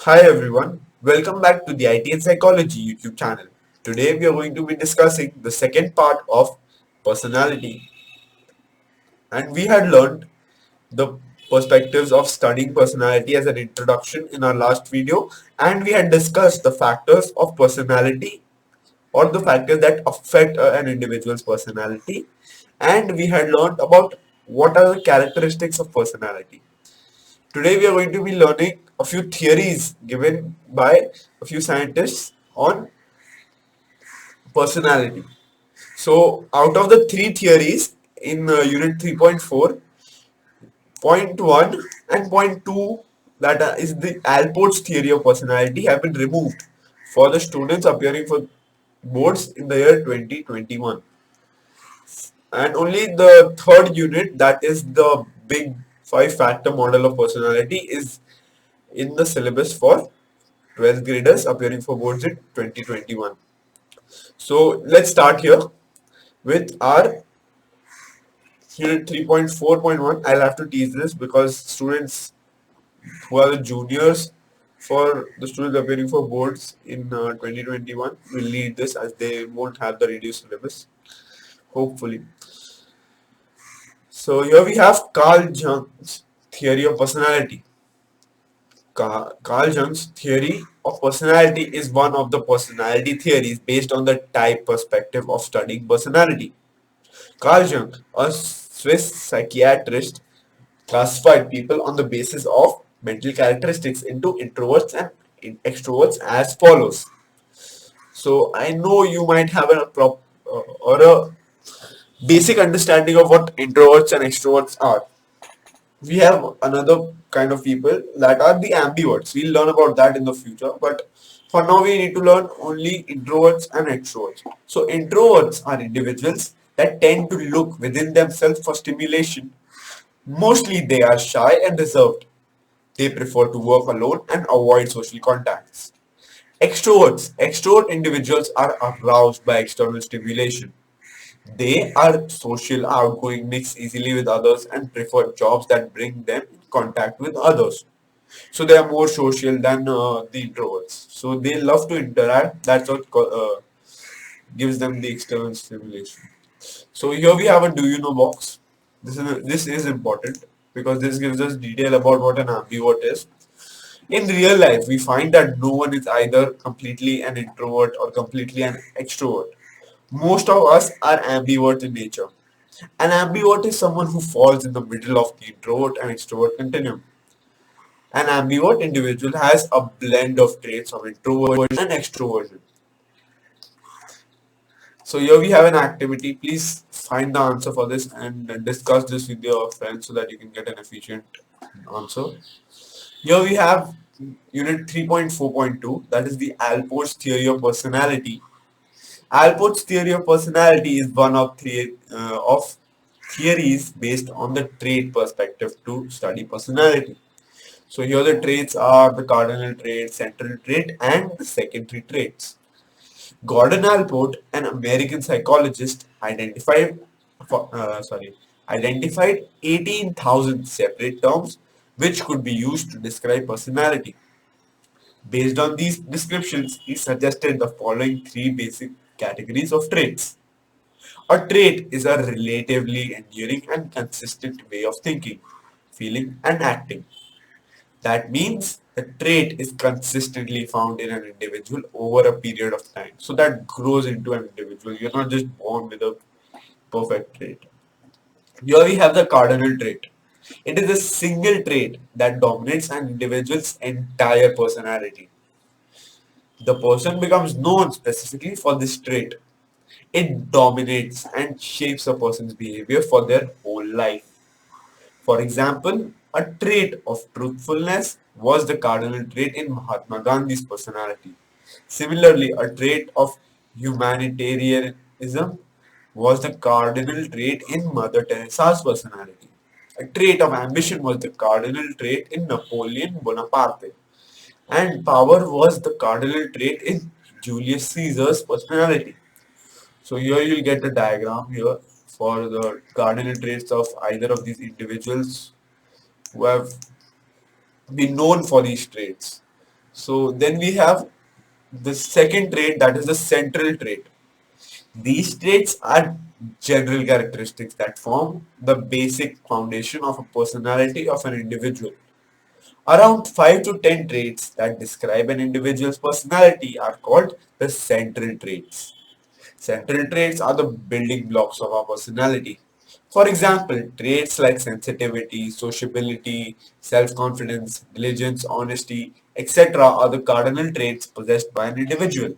Hi everyone, welcome back to the IT and Psychology YouTube channel. Today we are going to be discussing the second part of personality, and we had learned the perspectives of studying personality as an introduction in our last video, and we had discussed the factors of personality or the factors that affect an individual's personality, and we had learned about what are the characteristics of personality. Today we are going to be learning a few theories given by a few scientists on personality. So out of the three theories in unit 3.4, point 1 and point 2, that is the Alport's theory of personality, have been removed for the students appearing for boards in the year 2021. And only the third unit, that is the big five factor model of personality, is in the syllabus for 12th graders appearing for boards in 2021. So let's start here with our unit 3.4.1. I'll have to tease this because students who are the juniors for the students appearing for boards in 2021 will need this as they won't have the reduced syllabus, hopefully. So here we have Carl Jung's theory of personality. Carl Jung's theory of personality is one of the personality theories based on the type perspective of studying personality. Carl Jung, a Swiss psychiatrist, classified people on the basis of mental characteristics into introverts and extroverts as follows. So I know you might have or a basic understanding of what introverts and extroverts are. We have another kind of people that are the ambiverts. We'll learn about that in the future, but for now we need to learn only introverts and extroverts. So introverts are individuals that tend to look within themselves for stimulation. Mostly they are shy and reserved. They prefer to work alone and avoid social contacts. Extrovert individuals are aroused by external stimulation. They are social, outgoing, mix easily with others, and prefer jobs that bring them in contact with others. So they are more social than the introverts. So they love to interact. That's what gives them the external stimulation. So here we have a do you know box. This is important because this gives us detail about what an ambivert is. In real life, we find that no one is either completely an introvert or completely an extrovert. Most of us are ambivert in nature. An ambivert is someone who falls in the middle of the introvert and extrovert continuum. An ambivert individual has a blend of traits of introversion and extroversion. So here we have an activity. Please find the answer for this and discuss this with your friends so that you can get an efficient answer. Here we have unit 3.4.2, that is the Alport's theory of personality. Alport's theory of personality is one of theories based on the trait perspective to study personality. So here the traits are the cardinal trait, central trait, and the secondary traits. Gordon Allport, an American psychologist, identified 18,000 separate terms which could be used to describe personality. Based on these descriptions, he suggested the following three basic categories of traits. A trait is a relatively enduring and consistent way of thinking, feeling, and acting. That means the trait is consistently found in an individual over a period of time. So that grows into an individual. You're not just born with a perfect trait. Here we have the cardinal trait. It is a single trait that dominates an individual's entire personality. The person becomes known specifically for this trait. It dominates and shapes a person's behavior for their whole life. For example, a trait of truthfulness was the cardinal trait in Mahatma Gandhi's personality. Similarly, a trait of humanitarianism was the cardinal trait in Mother Teresa's personality. A trait of ambition was the cardinal trait in Napoleon Bonaparte. And power was the cardinal trait in Julius Caesar's personality. So here you'll get the diagram here for the cardinal traits of either of these individuals who have been known for these traits. So then we have the second trait, that is the central trait. These traits are general characteristics that form the basic foundation of a personality of an individual. Around 5 to 10 traits that describe an individual's personality are called the central traits. Central traits are the building blocks of our personality. For example, traits like sensitivity, sociability, self-confidence, diligence, honesty, etc. are the cardinal traits possessed by an individual.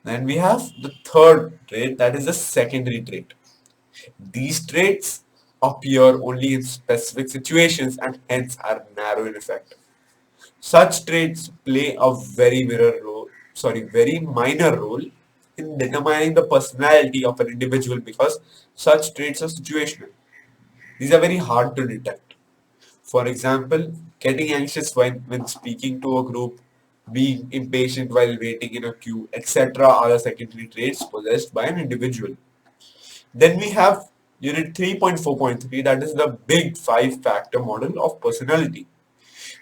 Then we have the third trait, that is the secondary trait. These traits appear only in specific situations and hence are narrow in effect. Such traits play a very minor role in determining the personality of an individual because such traits are situational. These are very hard to detect. For example, getting anxious when speaking to a group, being impatient while waiting in a queue, etc. are the secondary traits possessed by an individual. Then we have unit 3.4.3, that is the big five factor model of personality.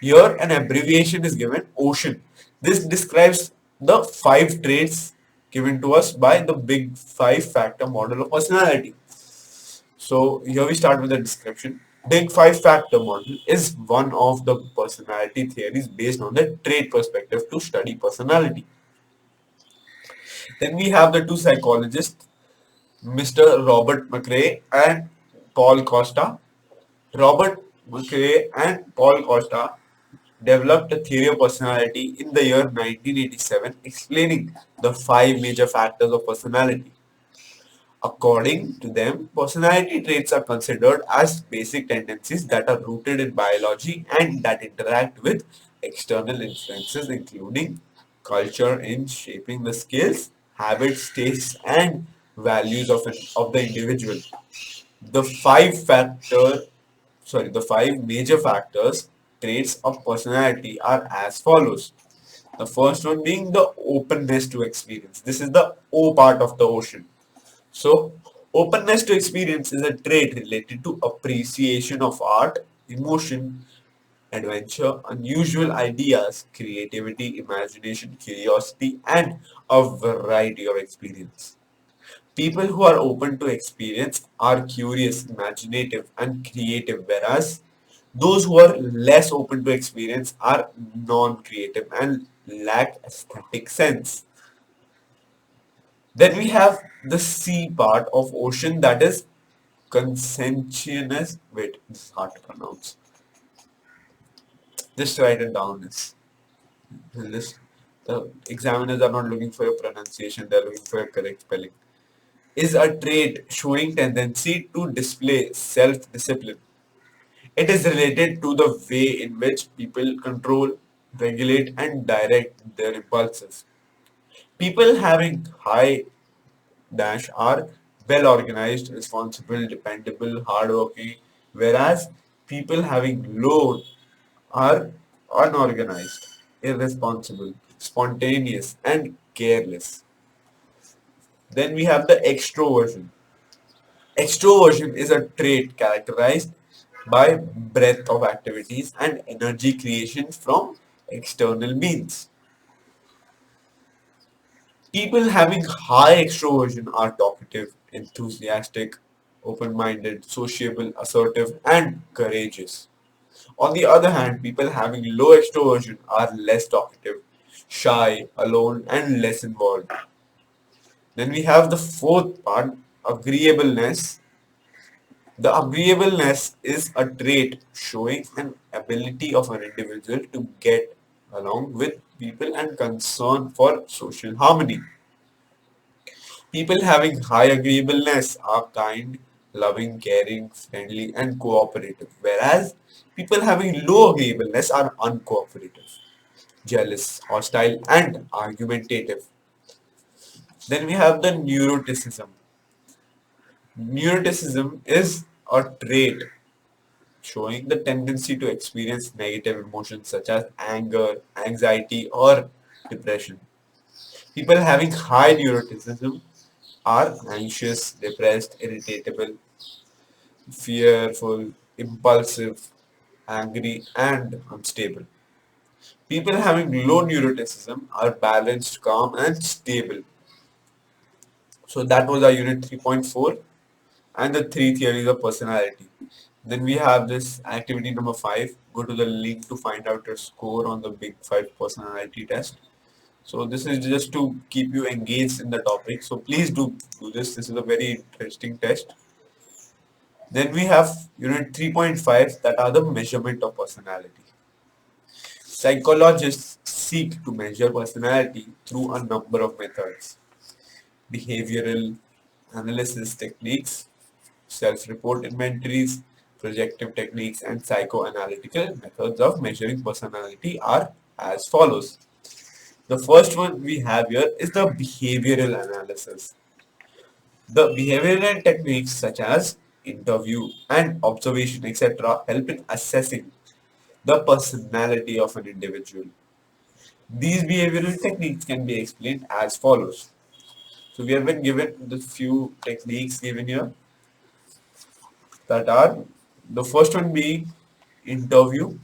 Here, an abbreviation is given, OCEAN. This describes the five traits given to us by the big five factor model of personality. So, here we start with the description. Big five factor model is one of the personality theories based on the trait perspective to study personality. Then we have the two psychologists, Mr. Robert McRae and Paul Costa. Robert McRae and Paul Costa developed a theory of personality in the year 1987, explaining the five major factors of personality. According to them, personality traits are considered as basic tendencies that are rooted in biology and that interact with external influences, including culture, in shaping the skills, habits, tastes, and values of the individual. The the five major factors, traits of personality are as follows. The first one being the openness to experience. This is the O part of the ocean. So, openness to experience is a trait related to appreciation of art, emotion, adventure, unusual ideas, creativity, imagination, curiosity, and a variety of experience. People who are open to experience are curious, imaginative, and creative, whereas those who are less open to experience are non-creative and lack aesthetic sense. Then we have the C part of ocean, that is conscientious. Wait, this is hard to pronounce. Just write it down. This, the examiners are not looking for your pronunciation, they are looking for your correct spelling. Is a trait showing tendency to display self-discipline. It is related to the way in which people control, regulate, and direct their impulses. People having high dash are well organized, responsible, dependable, hardworking, whereas people having low are unorganized, irresponsible, spontaneous, and careless. Then we have the extroversion. Extroversion is a trait characterized by breadth of activities and energy creation from external means. People having high extroversion are talkative, enthusiastic, open-minded, sociable, assertive, and courageous. On the other hand, people having low extroversion are less talkative, shy, alone, and less involved. Then we have the fourth part, agreeableness. The agreeableness is a trait showing an ability of an individual to get along with people and concern for social harmony. People having high agreeableness are kind, loving, caring, friendly, and cooperative, whereas people having low agreeableness are uncooperative, jealous, hostile, and argumentative. Then we have the neuroticism. Neuroticism is a trait showing the tendency to experience negative emotions such as anger, anxiety, or depression. People having high neuroticism are anxious, depressed, irritable, fearful, impulsive, angry, and unstable. People having low neuroticism are balanced, calm, and stable. So that was our unit 3.4 and the three theories of personality. Then we have this activity number 5. Go to the link to find out your score on the Big 5 personality test. So this is just to keep you engaged in the topic. So please do this. This is a very interesting test. Then we have unit 3.5 that are the measurement of personality. Psychologists seek to measure personality through a number of methods. Behavioral analysis techniques, self-report inventories, projective techniques, and psychoanalytical methods of measuring personality are as follows. The first one we have here is the behavioral analysis. The behavioral techniques such as interview and observation, etc., help in assessing the personality of an individual. These behavioral techniques can be explained as follows. So we have been given the few techniques given here that are the first one being interview.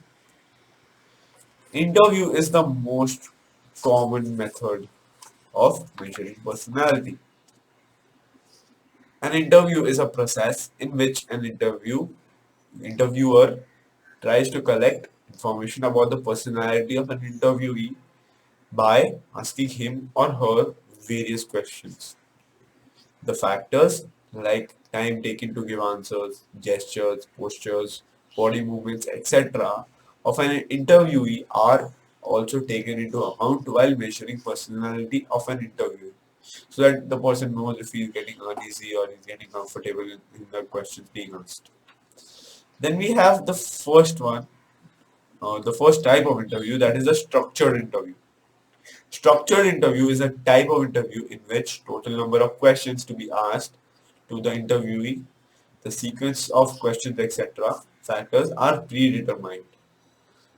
Interview is the most common method of measuring personality. An interview is a process in which an interviewer tries to collect information about the personality of an interviewee by asking him or her various questions. The factors like time taken to give answers, gestures, postures, body movements, etc. of an interviewee are also taken into account while measuring personality of an interview, so that the person knows if he is getting uneasy or is getting comfortable in the questions being asked. Then we have the first one, the first type of interview, that is a structured interview. Structured interview is a type of interview in which total number of questions to be asked to the interviewee, the sequence of questions, etc. factors are predetermined.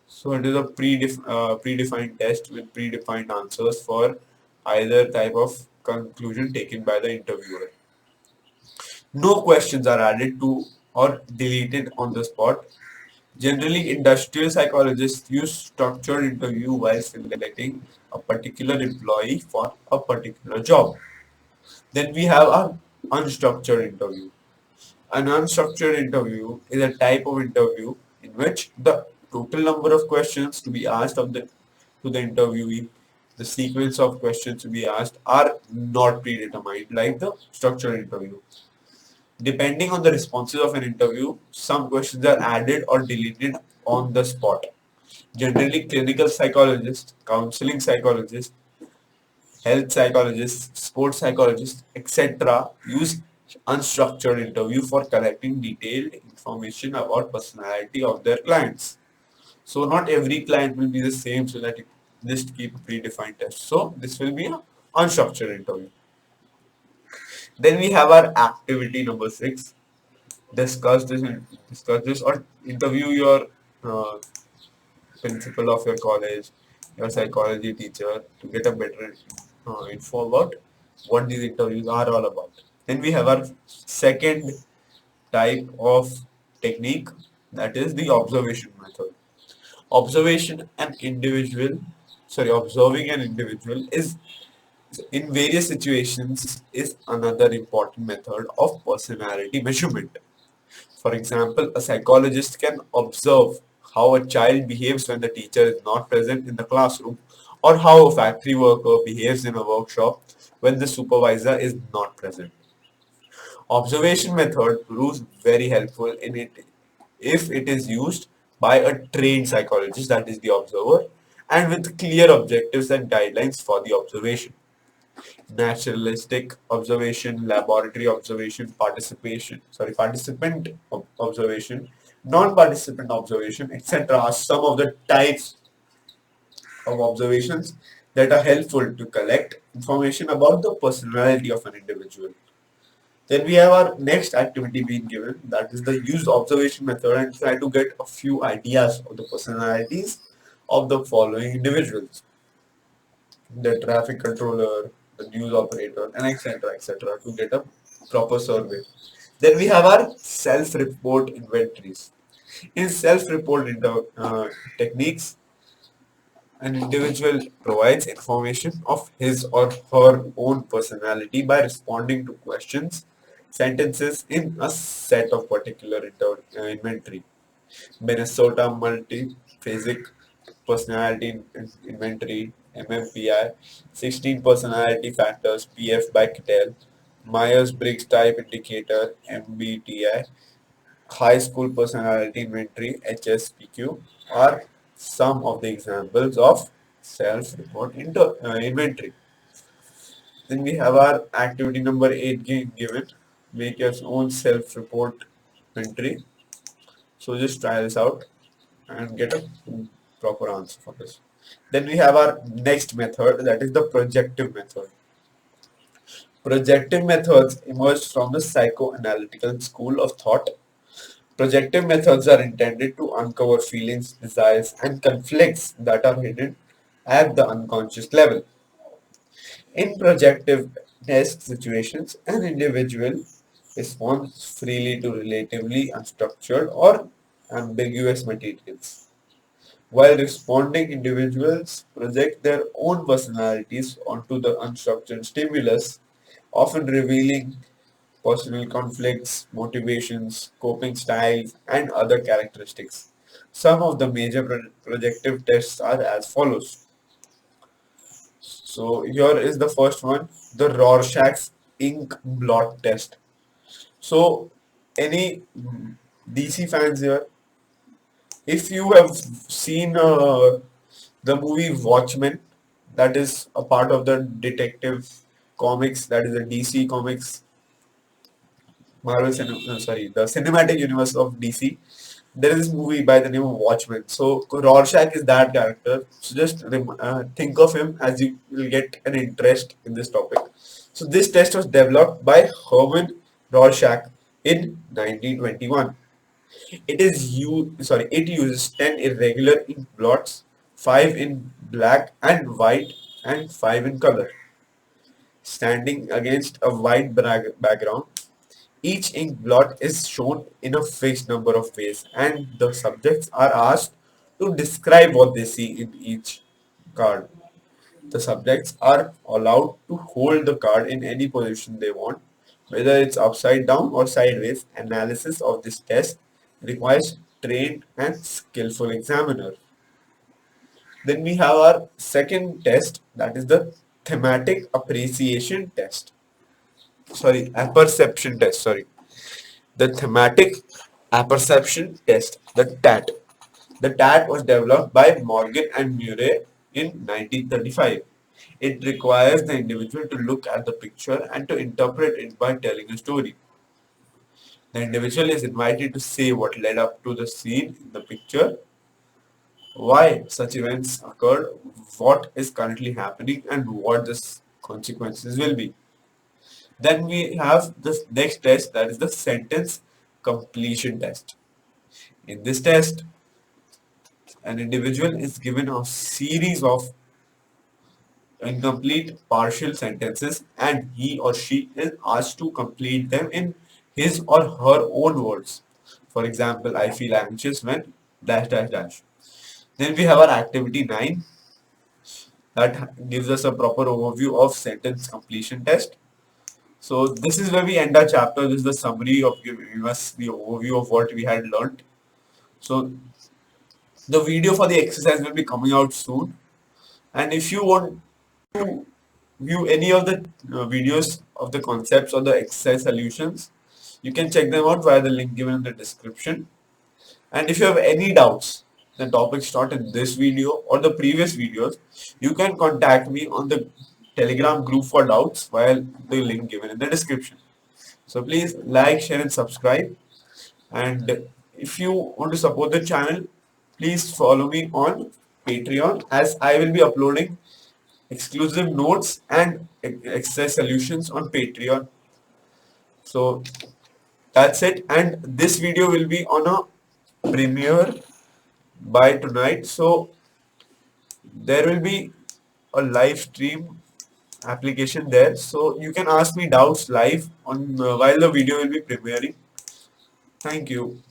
So it is a predefined test with predefined answers for either type of conclusion taken by the interviewer. No questions are added to or deleted on the spot. Generally, industrial psychologists use structured interview while selecting a particular employee for a particular job. Then we have an unstructured interview. An unstructured interview is a type of interview in which the total number of questions to be asked to the interviewee, the sequence of questions to be asked are not predetermined like the structured interview. Depending on the responses of an interview, some questions are added or deleted on the spot. Generally, clinical psychologists, counseling psychologists, health psychologists, sports psychologists, etc. use unstructured interview for collecting detailed information about personality of their clients. So not every client will be the same, so that you just keep a predefined test. So this will be an unstructured interview. Then we have our activity number 6. Discuss this or interview your uh, principal of your college, your psychology teacher, to get a better info about what these interviews are all about. Then we have our second type of technique, that is the observation method. Observing an individual is in various situations is another important method of personality measurement. For example, a psychologist can observe how a child behaves when the teacher is not present in the classroom, or how a factory worker behaves in a workshop when the supervisor is not present. Observation method proves very helpful in it if it is used by a trained psychologist, that is the observer, and with clear objectives and guidelines for the observation. Naturalistic observation, laboratory observation, participant observation, non-participant observation, etc. are some of the types of observations that are helpful to collect information about the personality of an individual. Then we have our next activity being given, that is the use observation method, and try to get a few ideas of the personalities of the following individuals: the traffic controller, the news operator, and etc. to get a proper survey. Then we have our self-report inventories. In self-report techniques, An individual provides information of his or her own personality by responding to questions, sentences in a set of particular inventory. Minnesota Multiphasic Personality Inventory (MMPI), 16 Personality Factors (PF by Cattell), Myers-Briggs Type Indicator (MBTI), High School Personality Inventory (HSPQ) are some of the examples of self-report inventory. Then we have our activity number 8 given. Make your own self-report inventory. So just try this out and get a proper answer for this. Then we have our next method, that is the projective method. Projective methods emerged from the psychoanalytical school of thought. Projective methods are intended to uncover feelings, desires, and conflicts that are hidden at the unconscious level. In projective test situations, an individual responds freely to relatively unstructured or ambiguous materials. While responding individuals project their own personalities onto the unstructured stimulus, often revealing personal conflicts, motivations, coping styles, and other characteristics. Some of the major projective tests are as follows. So here is the first one, the Rorschach's ink blot test. So any DC fans here, if you have seen the movie Watchmen, that is a part of the detective comics, that is a DC comics, the cinematic universe of DC. There is this movie by the name of Watchmen. So Rorschach is that character. So just think of him as you will get an interest in this topic. So this test was developed by Herman Rorschach in 1921. It uses 10 irregular ink blots, 5 in black and white and 5 in color, standing against a white background. Each ink blot is shown in a fixed number of ways, and the subjects are asked to describe what they see in each card. The subjects are allowed to hold the card in any position they want, whether it's upside down or sideways. Analysis of this test requires trained and skillful examiner. Then we have our second test, that is the thematic appreciation test. Apperception test. The thematic apperception test, the TAT. The TAT was developed by Morgan and Murray in 1935. It requires the individual to look at the picture and to interpret it by telling a story. The individual is invited to say what led up to the scene in the picture, why such events occurred, what is currently happening, and what the consequences will be. Then we have the next test, that is the sentence completion test. In this test, an individual is given a series of incomplete partial sentences and he or she is asked to complete them in his or her own words. For example, I feel anxious when dash dash dash. Then we have our activity 9 that gives us a proper overview of sentence completion test. So this is where we end our chapter. This is the summary of giving us the overview of what we had learned. So the video for the exercise will be coming out soon. And if you want to view any of the videos of the concepts or the exercise solutions, you can check them out via the link given in the description. And if you have any doubts, the topics taught in this video or the previous videos, you can contact me on the Telegram group for doubts via the link given in the description. So please like, share and subscribe. And if you want to support the channel, please follow me on Patreon, as I will be uploading exclusive notes and exercise solutions on Patreon. So that's it, and this video will be on a premiere by tonight. So there will be a live stream application there, so you can ask me doubts live on while the video will be premiering. Thank you.